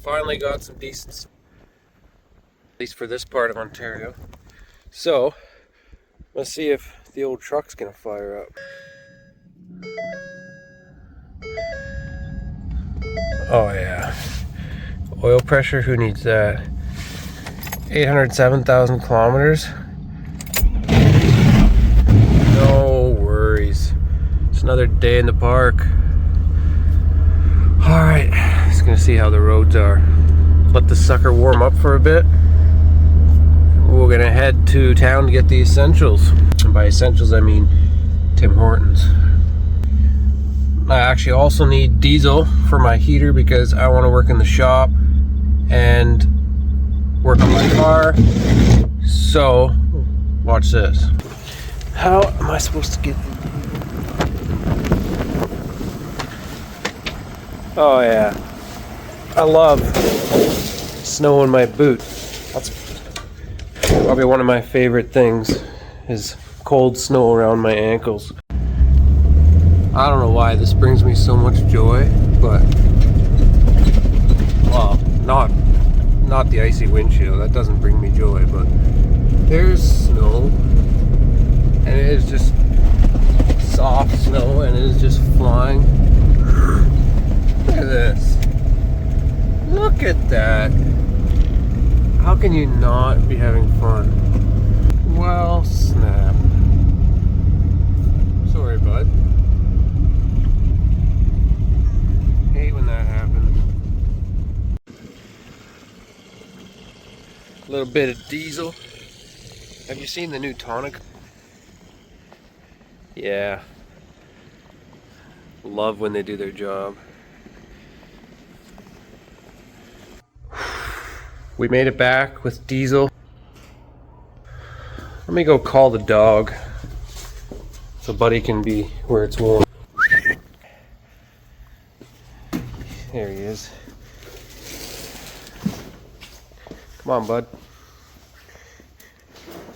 finally got some decent, at least for this part of Ontario. So let's see if the old truck's gonna fire up. Oh yeah, oil pressure, who needs that? 807,000 kilometers. No worries. It's another day in the park. Alright, just gonna see how the roads are. Let the sucker warm up for a bit. We're gonna head to town to get the essentials. And by essentials I mean Tim Hortons. I actually also need diesel for my heater because I want to work in the shop and work on my car. So, watch this. How am I supposed to get... Oh yeah, I love snow in my boot. That's probably one of my favorite things, is cold snow around my ankles. I don't know why this brings me so much joy, but, well, not the icy windshield, that doesn't bring me joy, but there's snow, and it is just soft snow, and it is just flying. Look at this. Look at that. How can you not be having fun? Well, snap. Sorry, bud. Hate when that happens. A little bit of diesel. Have you seen the new tonic? Yeah. Love when they do their job. We made it back with diesel. Let me go call the dog so Buddy can be where it's warm. There he is. Come on, bud.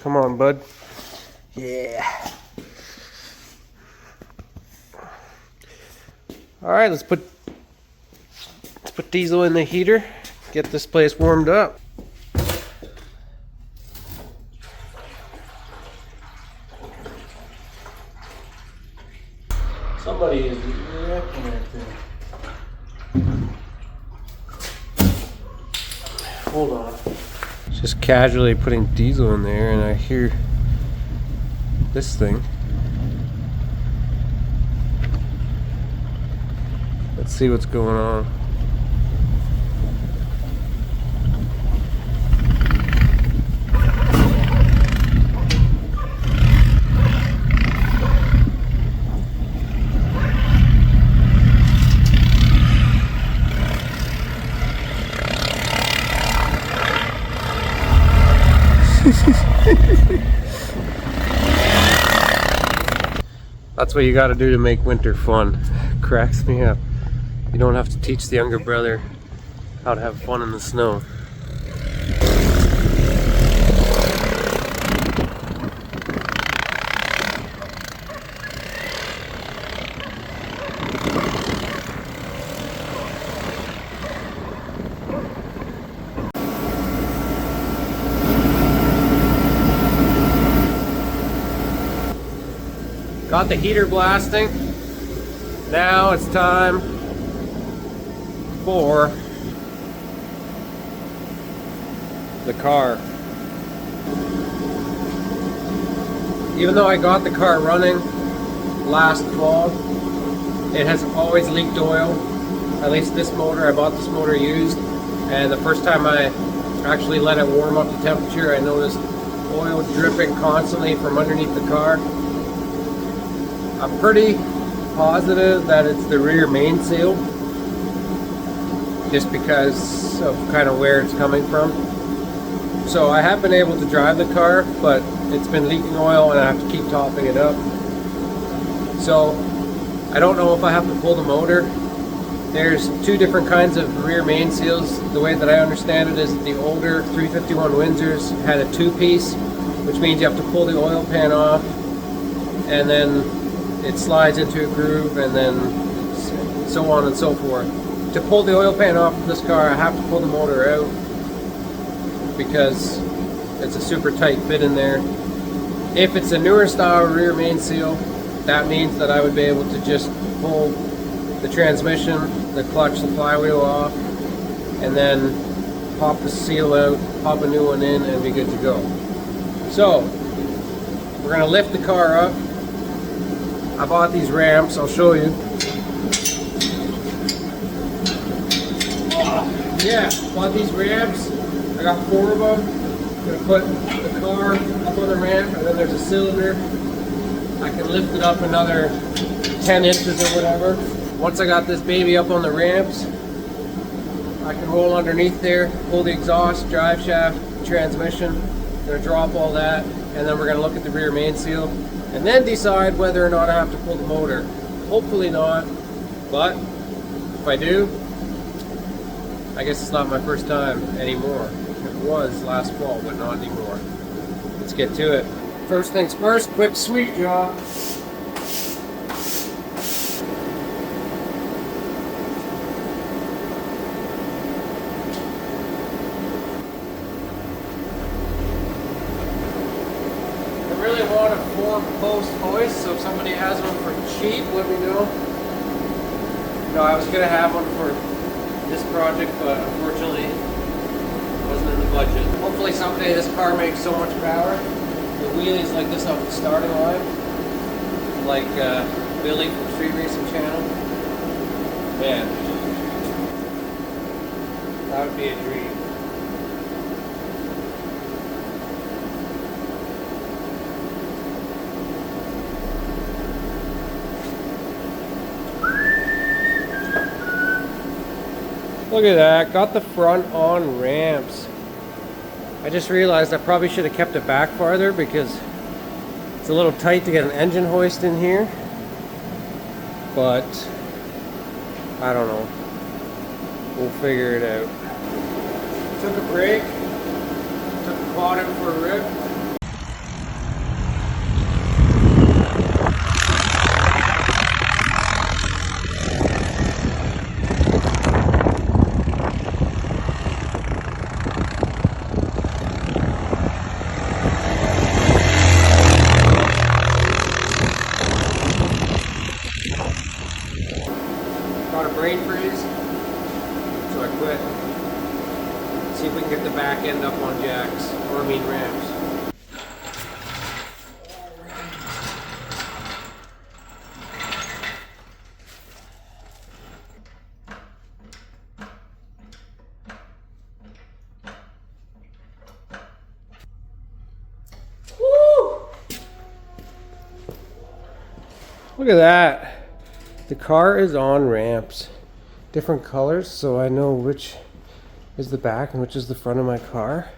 Come on, bud. Yeah. All right, let's put diesel in the heater. Get this place warmed up. Somebody is wrecking that thing. Hold on. Just casually putting diesel in there, and I hear this thing. Let's see what's going on. That's what you got to do to make winter fun. Cracks me up. You don't have to teach the younger brother how to have fun in the snow. Got the heater blasting. Now it's time for the car. Even though I got the car running last fall, it has always leaked oil. At least this motor, I bought this motor used, and the first time I actually let it warm up to temperature, I noticed oil dripping constantly from underneath the car. I'm pretty positive that it's the rear mainsail, just because of kind of where it's coming from. So I have been able to drive the car, but it's been leaking oil and I have to keep topping it up. So I don't know if I have to pull the motor. There's two different kinds of rear mainsails. The way that I understand it is the older 351 Windsors had a two-piece, which means you have to pull the oil pan off and then it slides into a groove, and then so on and so forth. To pull the oil pan off of this car, I have to pull the motor out because it's a super tight fit in there. If it's a newer style rear main seal, that means that I would be able to just pull the transmission, the clutch, the flywheel off, and then pop the seal out, pop a new one in, and be good to go. So, we're gonna lift the car up. I bought these ramps, I'll show you. Yeah, bought these ramps. I got 4 of them. I'm gonna put the car up on the ramp, and then there's a cylinder. I can lift it up another 10 inches or whatever. Once I got this baby up on the ramps, I can roll underneath there, pull the exhaust, drive shaft, transmission. I'm gonna drop all that, and then we're gonna look at the rear main seal, and then decide whether or not I have to pull the motor. Hopefully not, but if I do, I guess it's not my first time anymore. It was last fall, but not anymore. Let's get to it. First things first, quick sweep job. I really want a 4-post hoist, so if somebody has one for cheap, let me know. No, I was gonna have one for this project, but unfortunately it wasn't in the budget. Hopefully someday this car makes so much power. The wheelies like this off the starting line, like Billy from Street Racing Channel. Man, that would be a dream. Look at that, got the front on ramps. I just realized I probably should have kept it back farther because it's a little tight to get an engine hoist in here. But I don't know. We'll figure it out. Took a break. Took the quad in for a rip. Got a brain freeze, so I quit. See if we can get the back end up on jacks, or I mean ramps. Woo! Look at that. The car is on ramps, different colors, so I know which is the back and which is the front of my car.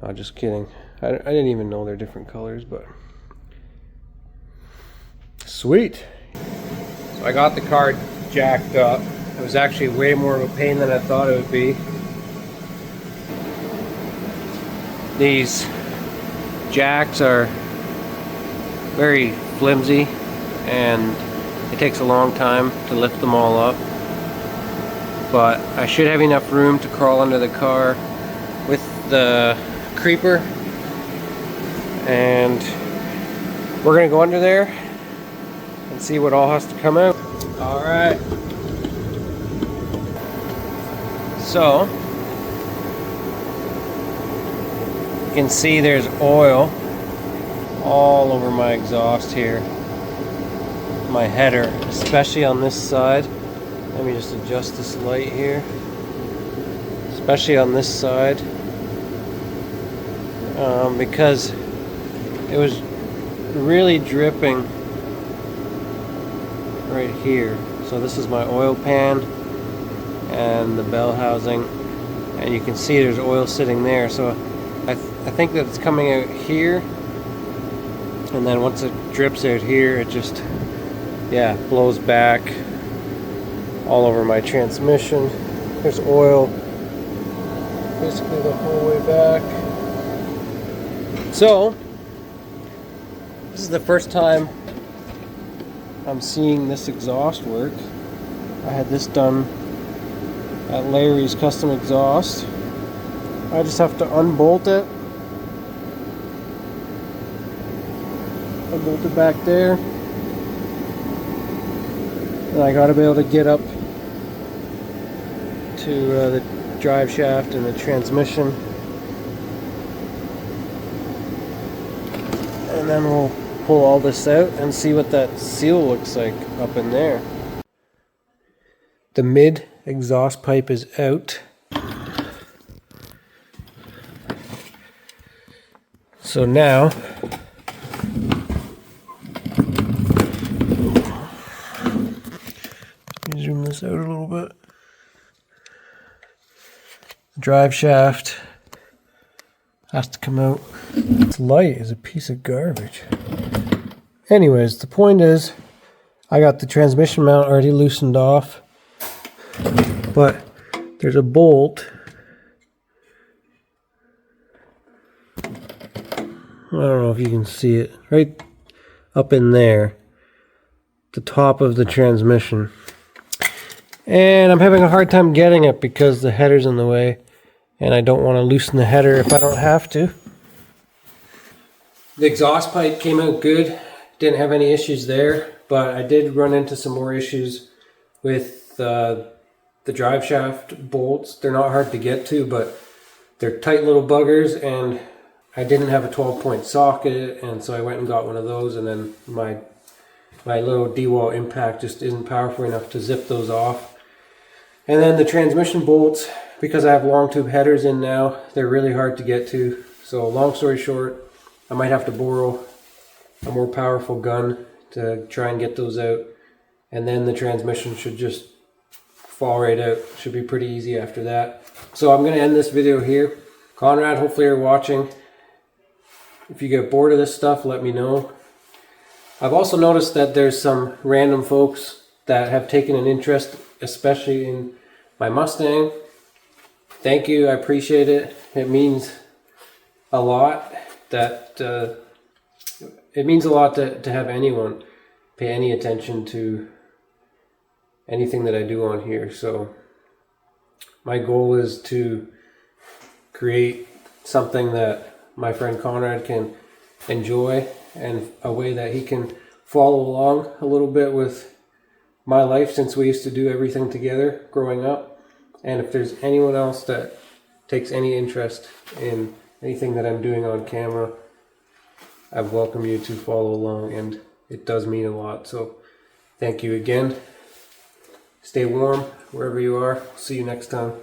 No, just kidding. I didn't even know they're different colors, but sweet. So I got the car jacked up. It was actually way more of a pain than I thought it would be. These jacks are very flimsy and it takes a long time to lift them all up, but I should have enough room to crawl under the car with the creeper, and we're gonna go under there and see what all has to come out. All right, so you can see there's oil all over my exhaust here, my header, especially on this side. Let me just adjust this light here. Especially on this side, because it was really dripping right here. So this is my oil pan and the bell housing, and you can see there's oil sitting there. So I think that it's coming out here, and then once it drips out here, it just blows back all over my transmission. There's oil basically the whole way back. So this is the first time I'm seeing this exhaust work. I had this done at Larry's Custom Exhaust. I just have to unbolt it. I bolt it back there. And I gotta be able to get up to the drive shaft and the transmission. And then we'll pull all this out and see what that seal looks like up in there. The mid exhaust pipe is out. So now zoom this out a little bit. The drive shaft has to come out. This light is a piece of garbage. Anyways, the point is, I got the transmission mount already loosened off, but there's a bolt. I don't know if you can see it, right up in there, the top of the transmission. And I'm having a hard time getting it because the header's in the way, and I don't want to loosen the header if I don't have to. The exhaust pipe came out good, didn't have any issues there, but I did run into some more issues with the drive shaft bolts. They're not hard to get to, but they're tight little buggers, and I didn't have a 12-point socket, and so I went and got one of those, and then my little D-wall impact just isn't powerful enough to zip those off. And then the transmission bolts, because I have long tube headers in now, they're really hard to get to. So long story short, I might have to borrow a more powerful gun to try and get those out. And then the transmission should just fall right out. Should be pretty easy after that. So I'm going to end this video here. Conrad, hopefully you're watching. If you get bored of this stuff, let me know. I've also noticed that there's some random folks that have taken an interest, especially in my Mustang. Thank you, I appreciate it. It means a lot that to have anyone pay any attention to anything that I do on here. So my goal is to create something that my friend Conrad can enjoy, and a way that he can follow along a little bit with my life, since we used to do everything together growing up. And if there's anyone else that takes any interest in anything that I'm doing on camera, I welcome you to follow along, and it does mean a lot. So thank you again. Stay warm wherever you are. See you next time.